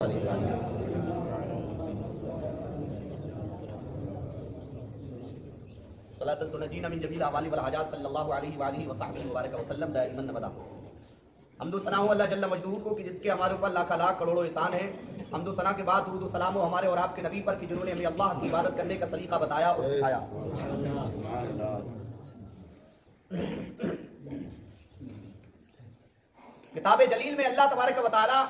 को कि जिसके हमारे ऊपर लाख लाख करोड़ों एहसान है। हम्दो सना के बाद दुरूद सलाम हो हमारे और आपके नबी पर कि जिन्होंने हमें अल्लाह की इबादत करने का सलीका बताया और सिखाया। किताब जलील में अल्लाह तबारक व तआला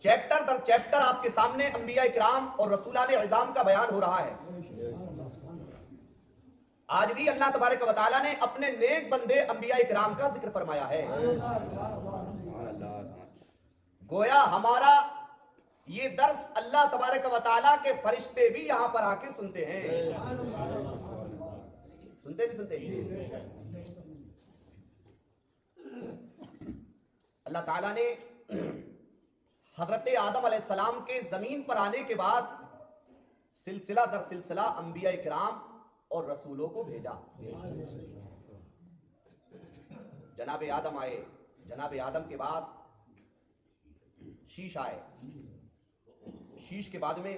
चैप्टर दर चैप्टर आपके सामने अंबिया किराम और रसूलाने इज़ाम का बयान हो रहा है। आज भी अल्लाह तबारक व तआला ने अपने नेक बंदे अंबिया किराम का जिक्र फरमाया है। गोया हमारा ये दर्स अल्लाह तबारक व तआला के फरिश्ते भी यहां पर आके सुनते हैं। सुनते नहीं सुनते? अल्लाह ताला ने हजरत आदम अलैहिस्सलाम के जमीन पर आने के बाद सिलसिला दर सिलसिला अंबिया किराम और रसूलों को भेजा। जनाब आदम आए, जनाब आदम के बाद शीश आए, शीश के बाद में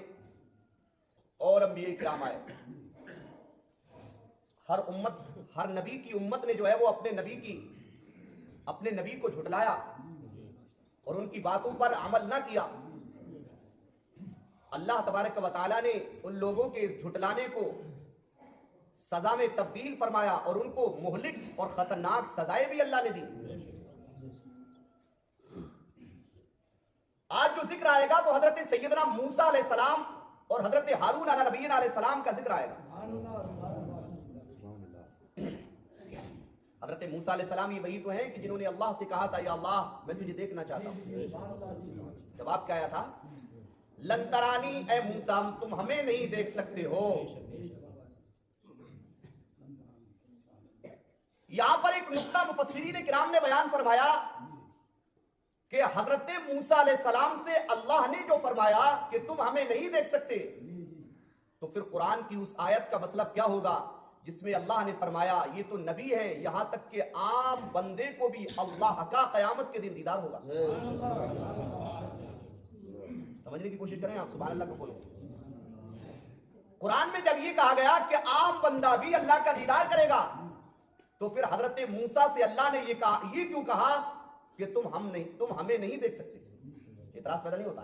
और अंबिया किराम आए। हर उम्मत, हर नबी की उम्मत ने जो है वो अपने नबी को झुटलाया और उनकी बातों पर अमल ना किया। अल्लाह तबारक व तआला ने उन लोगों के इस झुटलाने को सजा में तब्दील फरमाया और उनको मुहलिक और खतरनाक सजाएं भी अल्लाह ने दी। आज जो जिक्र आएगा वो हजरत सैयदना मूसा अलैहिस्सलाम और हजरत हारून अला नबीना अलैहिस्सलाम का जिक्र आएगा। हजरत मूसा अलैहिस्सलाम ये वही तो हैं कि जिन्होंने अल्लाह से कहा था, या अल्लाह मैं तुझे देखना चाहता हूं। जवाब क्या आया था? लन तरानी, ए मूसा तुम हमें नहीं देख सकते हो। यहां पर एक नुक्ता मुफस्सिरीन किराम ने बयान फरमाया कि हजरत मूसा अलैहिस्सलाम से अल्लाह ने जो फरमाया कि तुम हमें नहीं देख सकते, तो फिर कुरान की उस आयत का मतलब क्या होगा जिसमें अल्लाह ने फरमाया ये तो नबी है, यहां तक कि आम बंदे को भी अल्लाह का कयामत के दिन दीदार होगा। समझने की कोशिश करें आप, सुभान अल्लाह को बोलो। कुरान में जब ये कहा गया कि आम बंदा भी अल्लाह का दीदार करेगा, तो फिर हजरत मूसा से अल्लाह ने ये कहा, ये क्यों कहा कि तुम हमें नहीं देख सकते? इतराज पैदा नहीं होता?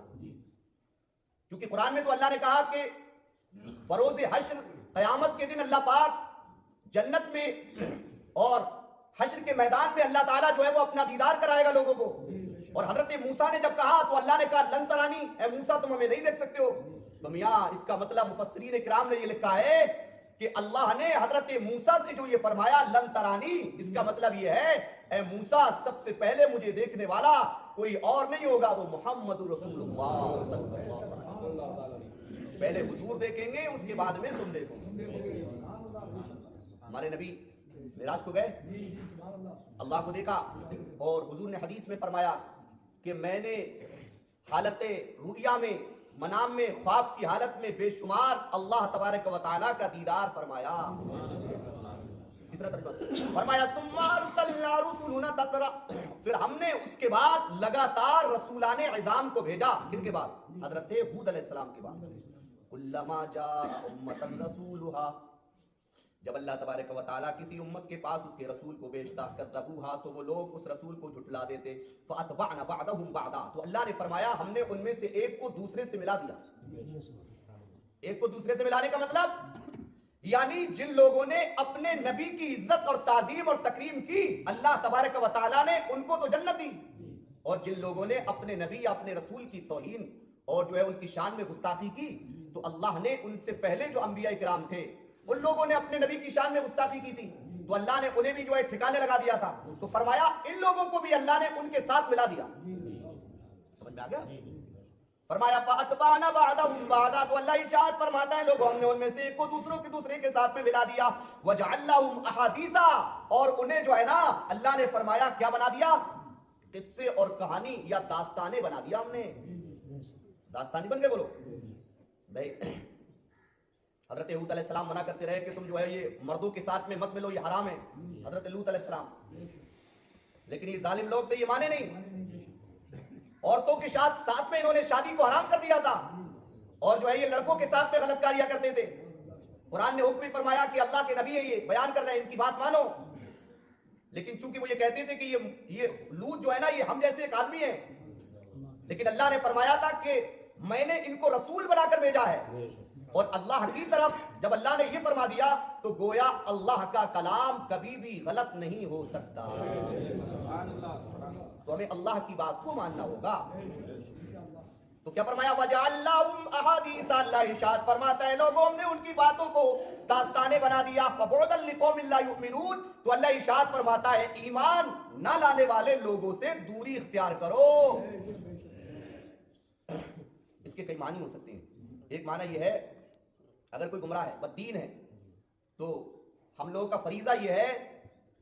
क्योंकि कुरान में तो अल्लाह ने कहा कि बरोज़े हश्र कयामत के दिन अल्लाह पाक जन्नत में और हश्र के मैदान में अल्लाह ताला जो है वो अपना दीदार कराएगा लोगों को। और हजरत मूसा ने जब कहा तो अल्लाह ने कहा लन तरानी, ए मूसा तुम हमें नहीं देख सकते हो। तो मियां इसका मतलब मुफस्सिरीन किराम ने ये लिखा है कि अल्लाह ने हजरत मूसा से जो ये फरमाया लन तरानी, इसका मतलब ये है ए मूसा सबसे पहले मुझे देखने वाला कोई और नहीं होगा, वो मुहम्मदुर रसूलुल्लाह। पहले हुजूर देखेंगे, उसके बाद में तुम देखोगे। हमारे नबी मिराज को गए, अल्लाह को देखा और हुजूर ने हदीस में फरमाया कि मैंने हालत रुया में, मनाम में, ख्वाब की हालत में बेशुमार अल्लाह तबारक व तआला का दीदार फरमाया। फरमाया फिर हमने उसके बाद लगातार रसूलाने इज़ाम को भेजा। किनके बाद? हजरत हूद अलैहिस्सलाम के बाद। कुल्लमा जा उम्मतन रसूलुहा, जब अल्लाह तबारक व तआला किसी उम्मत के पास उसके रसूल को भेजता, कज़्ज़बूहा तो वो लोग उस रसूल को झुठला देते, फ़अतबअना बअदहुम बअदा तो अल्लाह ने फरमाया हमने उनमें से एक को दूसरे से मिला दिया। एक को दूसरे से मिलाने का मतलब यानी जिन लोगों ने अपने नबी की इज्जत और ताजीम और तकरीम की, अल्लाह तबारक व तआला ने उनको तो जन्नत दी, और जिन लोगों ने अपने नबी या अपने रसूल की तौहीन और जो है उनकी शान में गुस्ताखी की, तो अल्लाह ने उनसे पहले जो अंबिया किराम थे उन लोगों ने अपने नबी की शान में गुस्ताखी की थी, तो अल्लाह ने उन्हें भी जो है ठिकाने लगा दिया था। तो फरमाया इन लोगों को भी अल्लाह ने उनके साथ मिला दिया। समझ में आ गया? फरमाया फ़अतबअना बअदहुम बअदा तो अल्लाह इरशाद फरमाता है लोगों हमने उनमें से एक को दूसरे के साथ में मिला दिया। वजअलनाहुम अहादीसा और उन्हें जो है ना अल्लाह ने फरमाया क्या बना दिया? किस्से और कहानी या दास्तानें बना दिया हमने। दास्तानी बन गए बोलो भाई। हजरत लूत अलैहिस्सलाम मना करते रहे कि तुम जो है ये मर्दों के साथ में मत मिलो, ये हराम है। हजरत लूत अलैहिस्सलाम, लेकिन ये जालिम लोग तो ये माने नहीं औरतों के साथ में इन्होंने शादी को हराम कर दिया था, और जो है ये लड़कों के साथ में गलत कार्य करते थे। कुरान ने हुक्म फरमाया कि अल्लाह के नबी है, ये बयान कर रहे हैं, इनकी बात मानो। लेकिन चूंकि वो ये कहते थे कि ये लूत जो है ना, ये हम जैसे एक आदमी है, लेकिन अल्लाह ने फरमाया था कि मैंने इनको रसूल बनाकर भेजा है। और अल्लाह की तरफ जब अल्लाह ने ये फरमा दिया तो गोया अल्लाह का कलाम कभी भी गलत नहीं हो सकता। तो हमें अल्लाह की बात को मानना होगा। तो क्या फरमाया, वजअल्लाहुम अहादीस, अल्लाह इरशाद फरमाता है लोगों ने उनकी बातों को दास्ताने बना दिया। फबुअदन लिकौमिन ला युमिनून, तो अल्लाह इरशाद फरमाता है ईमान ना लाने वाले लोगों से दूरी इख्तियार करो। इसके कई मानी हो सकते हैं। एक माना यह है, अगर कोई गुमराह है, बददीन है, तो हम लोगों का फरीजा यह है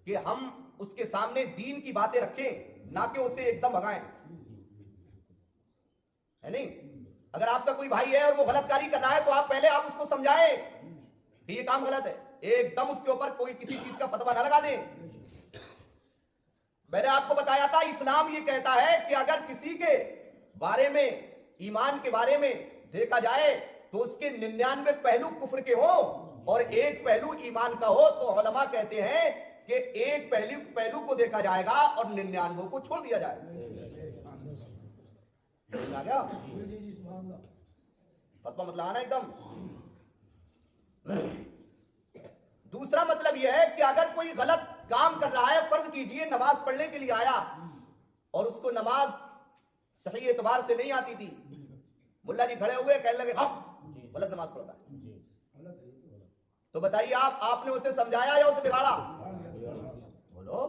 कि हम उसके सामने दीन की बातें रखें, ना कि उसे एकदम भगाएं, है नहीं। अगर आपका कोई भाई है और वो गलत कार्य कर रहा है तो आप पहले आप उसको समझाएं कि ये काम गलत है, एकदम उसके ऊपर कोई किसी चीज का फतवा ना लगा दें। मैंने आपको बताया था इस्लाम ये कहता है कि अगर किसी के बारे में, ईमान के बारे में देखा जाए तो उसके 99 पहलू कुफ्र के हो और एक पहलू ईमान का हो, तो उलमा कहते हैं कि एक पहलू को देखा जाएगा और 99 को छोड़ दिया जाएगा। आ गया फतवा मतलब आना एकदम। दूसरा मतलब यह है कि अगर कोई गलत काम कर रहा है, फर्ज कीजिए नमाज पढ़ने के लिए आया और उसको नमाज सही एतबार से नहीं आती थी, मुल्ला जी खड़े हुए कहने लगे हम गलत नमाज पढ़ता है, तो बताइए आपने उसे समझाया या उसे बिगाड़ा? बोलो।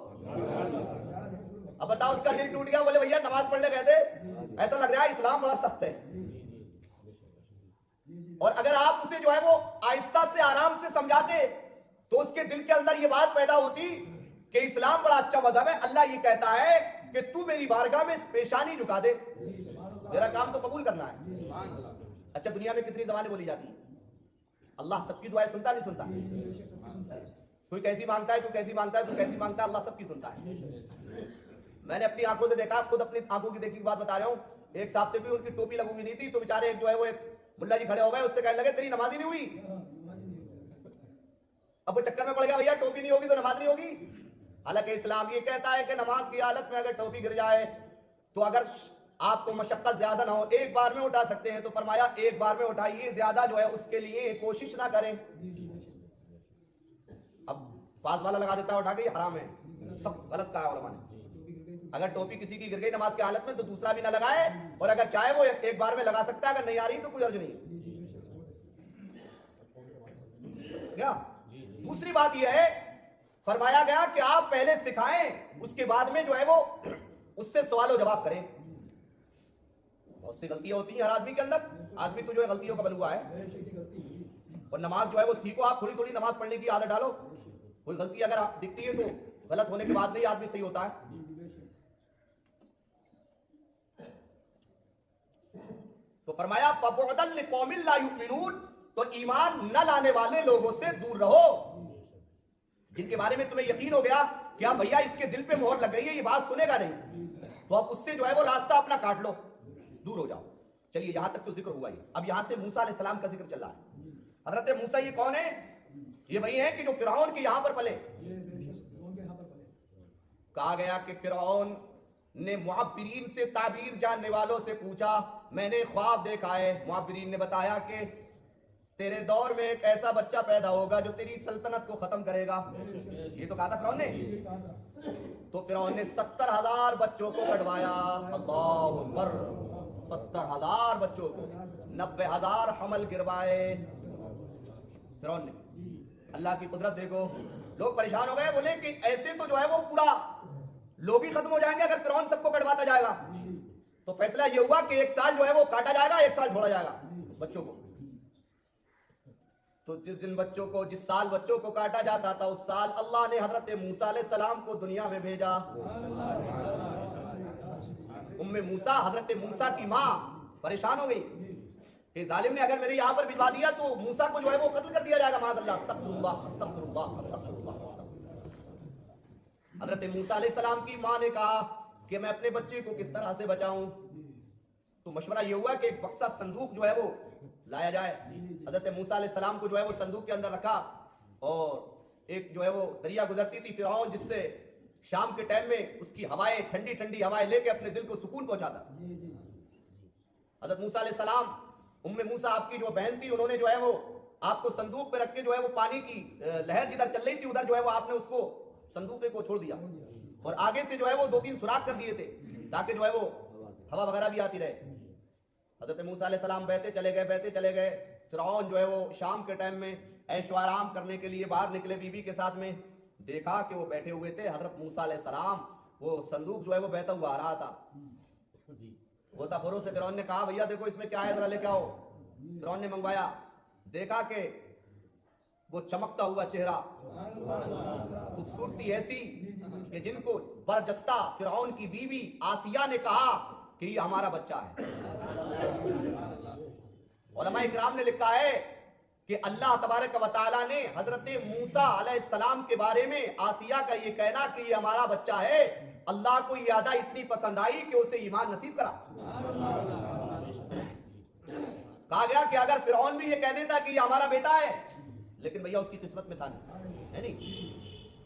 अब बताओ उसका दिल टूट गया, बोले भैया नमाज पढ़ने गए थे, ऐसा लग रहा है इस्लाम बड़ा सख्त है। और अगर आप उसे जो है वो आहिस्ता से आराम से समझाते तो उसके दिल के अंदर ये बात पैदा होती कि इस्लाम बड़ा अच्छा मजहब है। अल्लाह ये कहता है कि तू मेरी बारगाह में पेशानी झुका दे, मेरा काम तो कबूल करना है। अच्छा, दुनिया में कितनी ज़बानें बोली जाती हैं? अल्लाह सबकी दुआएं सुनता नहीं सुनता? कोई कैसी मांगता है, कोई कैसी मांगता है, कोई कैसी मांगता है, अल्लाह सबकी सुनता है। मैंने अपनी आंखों से देखा, खुद अपनी आंखों की देखी की बात बता रहा हूँ। एक साहब थे भी, उनकी टोपी लगू हुई नहीं थी, तो बेचारे जो है वो एक मुल्ला जी खड़े हो गए, उससे कहने लगे तेरी नमाज ही नहीं हुई। अब वो चक्कर में पड़ गया, भैया टोपी नहीं होगी तो नमाज नहीं होगी। हालांकि इस्लाम ये कहता है कि नमाज की हालत में अगर टोपी गिर जाए तो अगर आपको मशक्कत ज्यादा ना हो, एक बार में उठा सकते हैं, तो फरमाया एक बार में उठाइए, ज्यादा जो है उसके लिए कोशिश ना करें। अब पास वाला लगा देता है उठा के, ये हराम है, सब गलत कहा है उलमा ने। अगर टोपी किसी की गिर गई नमाज की हालत में तो दूसरा भी ना लगाए, और अगर चाहे वो एक बार में लगा सकता है, अगर नहीं आ रही तो कोई अर्ज नहीं क्या। दूसरी बात यह है, फरमाया गया कि आप पहले सिखाएं, उसके बाद में जो है वो उससे सवाल जवाब करें। बहुत सी गलतियां होती हैं हर आदमी के अंदर, आदमी तो जो है गलतियों का बना हुआ है। और नमाज जो है वो सीखो, आप थोड़ी थोड़ी नमाज पढ़ने की आदत डालो। कोई गलती अगर आप दिखती है तो गलत होने के बाद में ही आदमी सही होता है। तो फरमाया फबुअदन लिकौमिन ला युमिनून, तो ईमान न लाने वाले लोगों से दूर रहो, जिनके बारे में तुम्हें यकीन हो गया कि आप भैया इसके दिल पे मोहर लग गई है, ये बात सुनेगा नहीं, तो आप उससे जो है वो रास्ता अपना काट लो, दूर हो जाओ। चलिए यहां तक तो जिक्र हुआ ही। अब यहां से मूसा अलैहिस्सलाम का जिक्र चल रहा है। हजरत मूसा ये कौन है? ये वही है कि जो फिरौन के यहां पर पले। कहा गया कि फिरौन ने मुअब्बिरीन से, ताबीर जानने वालों से पूछा, मैंने ख्वाब देखा है। मुअब्बिरीन ने बताया कि तेरे दौर में एक ऐसा बच्चा पैदा होगा जो तेरी सल्तनत को खत्म करेगा। ये तो कहा था फिरौन ने। तो फिरौन ने 70,000 बच्चों को कटवाया। अल्लाहु अकबर, 70,000 बच्चों को, 90,000 हमल गिरवाए फिरौन ने। अल्लाह की कुदरत देखो। लोग परेशान हो गए, बोले कि ऐसे तो जो है वो पूरा लोग ही खत्म हो जाएंगे अगर फिरौन सबको कटवाता जाएगा। तो फैसला ये हुआ कि एक साल जो है वो काटा जाएगा, एक साल छोड़ा जाएगा बच्चों को। तो जिस साल बच्चों को काटा जाता था, उस साल अल्लाह ने हजरत मूसा अलैहिस्सलाम को दुनिया में भेजा। उम्मे मूसा, हजरत मूसा की माँ परेशान हो गई कि जालिम ने अगर मेरे यहाँ पर भिजवा दिया तो मूसा को जो है वो कत्ल कर दिया जाएगा। माज़अल्लाह, अस्तगफिरुल्लाह, अस्तगफिरुल्लाह, अस्तगफिरुल्लाह। हजरत मूसा अलैहिस्सलाम की माँ ने कहा कि मैं अपने बच्चे को किस तरह से बचाऊं। तो मशवरा ये हुआ कि एक बक्सा संदूक जो है वो लाया जाए। हजरत मूसा अलैहिस्सलाम को जो है वो संदूक के अंदर रखा, और एक जो है वो दरिया गुजरती थी फिरौन, जिससे शाम के टाइम में उसकी हवाएं, ठंडी ठंडी हवाएं लेके अपने दिल को सुकून पहुंचाता। हजरत मूसा अलैहिस्सलाम, उम्मे मूसा आपकी जो बहन थी, उन्होंने जो है वो आपको संदूक पे रख के जो है वो पानी की लहर जिधर चल रही थी उधर जो है वो आपने उसको संदूक को छोड़ दिया, और आगे से जो है वो 2-3 सुराख कर दिए थे ताकि जो है वो हवा वगैरह भी आती रहे। हजरत मूसा अलैहिस्सलाम बहते चले गए। फिरौन जो है वो शाम के टाइम में ऐशो आराम करने के लिए बाहर निकले बीवी के साथ में, देखा कि वो बैठे हुए थे हजरत मूसा अलैहिस्सलाम, वो संदूक जो है वो बहता हुआ आ रहा था। गोताखोरों से फिरौन ने कहा, भैया देखो इसमें क्या है, जरा लेके आओ। फिरौन ने मंगवाया, देखा कि वो चमकता हुआ चेहरा, खूबसूरती ऐसी कि जिनको बरजस्ता फिरौन की बीवी आसिया ने कहा कि ये हमारा बच्चा है। उलमा इकराम ने लिखा है कि अल्लाह तबारक व तआला ने हजरत मूसा अलैहिस्सलाम के बारे में आसिया का ये कहना कि ये हमारा बच्चा है, अल्लाह को ये अदा इतनी पसंद आई कि उसे ईमान नसीब करा। कहा गया कि अगर फिरौन भी ये कह देता कि ये हमारा बेटा है, लेकिन भैया उसकी किस्मत में था नहीं, है नहीं।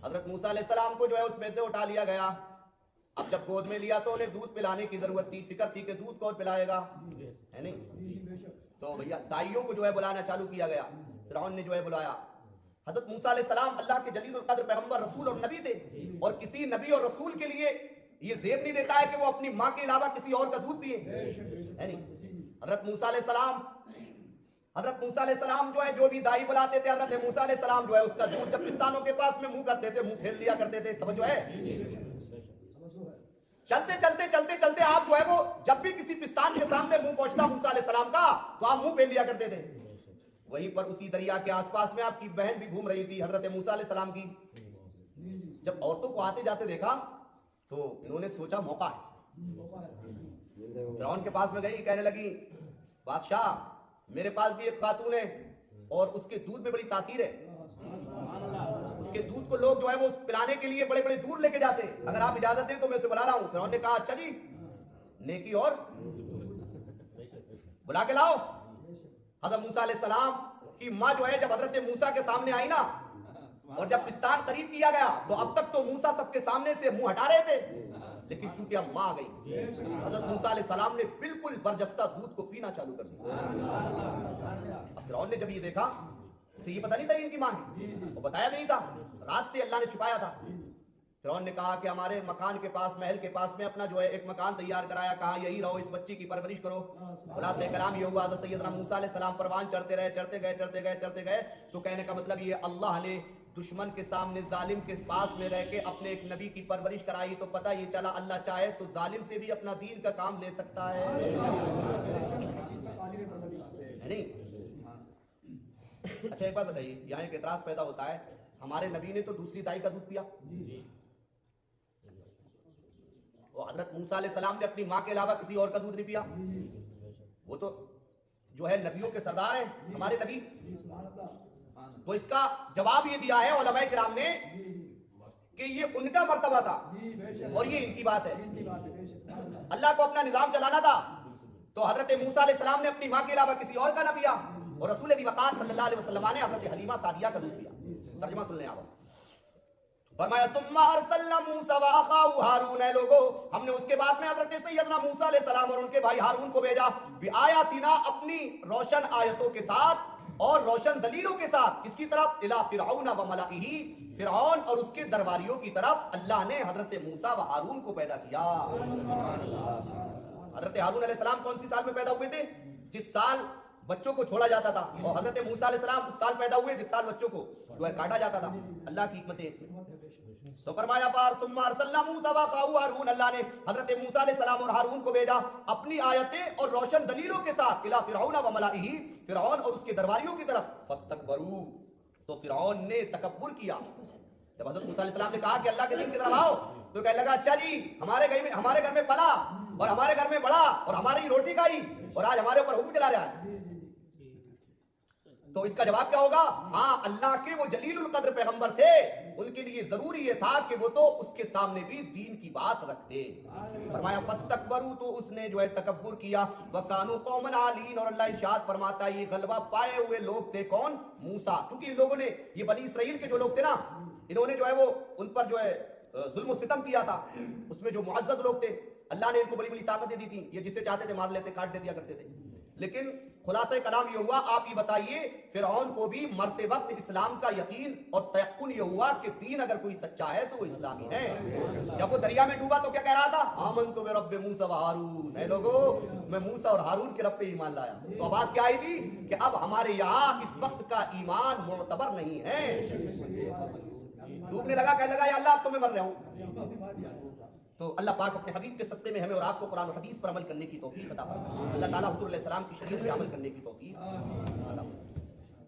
हजरत मूसा अलैहिस्सलाम को जो है उसमें से उठा लिया गया। अब जब गोद में लिया तो उन्हें दूध पिलाने की जरूरत थी, फिक्र थी कि दूध कौन पिलाएगा, है नहीं। तो भैया दाइयों को जो है बुलाना चालू किया गया। फिरौन ने जो है बुलाया। हजरत मूसा अलैहिस्सलाम अल्लाह के जलीलुल कद्र पैगंबर, रसूल और नबी थे, और किसी नबी और रसूल के लिए ये जेब नहीं देता है कि वो अपनी माँ के अलावा किसी और का दूध पिए, है नहीं। हजरत मूसा अलैहिस्सलाम जो है जो भी दाई बुलाते थे, हजरत मूसा अलैहिस्सलाम जो है उसका दूध जब पिस्तानों के पास में मुंह करते थे, मुंह फेर लिया करते थे। तवज्जो है। चलते आप जो है वो जब भी किसी पिस्तान के सामने मुंह पहुंचता मूसा अलैहिस्सलाम का, तो आप मुंह फेर लिया करते थे। वहीं पर उसी दरिया के आसपास में आपकी बहन भी घूम रही थी, हजरत मूसा अलैहिस्सलाम की। जब औरतों को आते जाते देखा तो इन्होंने सोचा मौका है। फिरौन के पास में गई, कहने लगी, बादशाह मेरे पास भी एक खातून है और उसके दूध में बड़ी तासीर है, उसके दूध को लोग जो है वो पिलाने के लिए बड़े बड़े दूर लेके जाते, अगर आप इजाजत दें तो मैं उसे बुला रहा हूं। फिरौन ने कहा, अच्छा जी, नेकी और बुला के लाओ। हजरत मूसा अलैहिस्सलाम की माँ जो है जब हजरत मूसा के सामने आई ना, और जब पिस्तान करीब किया गया, तो अब तक तो मूसा सबके सामने से मुंह हटा रहे थे, लेकिन चूंकि अब माँ आ गई, हजरत मूसा अलैहिस्सलाम ने बिल्कुल बरजस्ता दूध को पीना चालू कर दिया। अब फिरौन ने जब ये देखा, उसे ये पता नहीं था इनकी माँ है, वो बताया नहीं था, रास्ते अल्लाह ने छुपाया था। फिरौन ने कहा कि हमारे मकान के पास, महल के पास में अपना जो है एक मकान तैयार कराया, कहा यही रहो, इस बच्ची की परवरिश करो। खुलासा कलाम ये हुआ, सैयदना मूसा अलैहिस्सलाम परवान चढ़ते गए। तो कहने का मतलब ये अल्लाह ने दुश्मन के सामने, जालिम के पास में रह के अपने एक नबी की परवरिश कराई, तो पता ये चला अल्लाह चाहे तो जालिम से भी अपना दीन का काम ले सकता है, नहीं। अच्छा एक बात बताइए, यहाँ एक एतराज पैदा होता है, हमारे नबी ने तो दूसरी दाई का दूध पिया, वो हजरत मूसा अलैहिस्सलाम ने अपनी माँ के अलावा किसी और का दूध नहीं पिया। वो तो जो है नबियों के सरदार हैं हमारे नबी। तो इसका जवाब ये दिया है उलमाए किराम ने कि ये उनका मर्तबा था और ये इनकी बात है। अल्लाह को अपना निजाम चलाना था, तो हजरत मूसा अलैहिस्सलाम ने अपनी माँ के अलावा किसी और का न पिया, और रसूल वक़ार सल्लल्लाहु अलैहि वसल्लम ने हजरत हलीमा सादिया का दूध पिया। तर्जुमा सुन लें आप। फरमाया सुम्मा अरसलना मूसा व अखाहु हारून, है लोगों, हमने उसके बाद में हजरत सैयदना मूसा अलैहिस्सलाम और उनके भाई हारून को भेजा, बिआयातिना, अपनी रोशन आयतों के साथ और रोशन दलीलों के साथ, किसकी तरफ, इला फिरऔन व मलाइही, फिरऔन और उसके दरबारियों की तरफ अल्लाह ने हजरत मूसा व हारून को पैदा किया। हजरत हारून अलैहिस्सलाम कौन सी साल में पैदा हुए थे? जिस साल बच्चों को छोड़ा जाता था, और हजरत मूसा अलैहिस्सलाम उस साल पैदा हुए जिस साल बच्चों को जो है काटा जाता था। अल्लाह की हिकमत है इसमें। तो फरमाया पार सुम्मा अरसलना मूसा व अखाहु हारून, अल्लाह ने हजरत मूसा अलैहिस्सलाम और हारून को भेजा अपनी आयतें और रोशन दलीलों के साथ, इला फिरऔन व मलाइही, फिरऔन और उसके दरबारियों की तरफ। फस्तकबरू, तो फिरऔन ने तकब्बुर किया। जब हजरत मूसा अलैहिस्सलाम ने कहा कि अल्लाह के दिन की तरफ आओ, तो कहने लगा, अच्छा जी, हमारे घर में पला और हमारे घर में बड़ा और हमारी रोटी खाई, और आज हमारे ऊपर हुक्म चला रहा है। तो इसका जवाब क्या होगा? हाँ, अल्लाह के वो जलीलुल कद्र पैगंबर थे, उनके लिए जरूरी ये था कि वो तो उसके सामने भी दीन की बात रख दे। फरमाया फस्तकबरू, तो उसने जो है तकब्बुर किया, व कानू कौमन आलीन, और अल्लाह इरशाद फरमाता है ये गलबा पाए हुए लोग थे। कौन? मूसा। क्योंकि इन लोगों ने, ये बनी इसराइल के जो लोग थे ना, इन्होंने जो है वो उन पर जो है जुल्म सितम किया था। उसमें जो मुअज़्ज़ज़ लोग थे, अल्लाह ने इनको बड़ी बड़ी ताकतें दी थी, ये जिसे चाहते थे मार लेते, काट दे दिया करते थे। लेकिन खुलासा कलाम ये हुआ, आप ये बताइए, फिरौन को भी मरते वक्त इस्लाम का यकीन और तयक्कुन ये हुआ कि दीन अगर कोई सच्चा है तो वो इस्लामी है। जब वो दरिया में डूबा तो क्या कह रहा था? आमनतु बिरब्बि मूसा व हारून, ऐ लोगों, मैं मूसा और हारून के रब पे ईमान लाया। तो आवाज क्या आई थी कि अब हमारे यहाँ इस वक्त का ईमान मोतबर नहीं है। डूबने लगा, कहने लगा या अल्लाह अब तो मैं मर रहा हूं। तो अल्लाह पाक अपने हबीब के सत्ते में हमें और आपको कुरान और हदीस पर अमल करने की तौफीक अता फरमाए। अल्लाह ताला हुज़ूर अलैहि सलाम की शरीयत पे अमल करने की तौफीक अता फरमाए।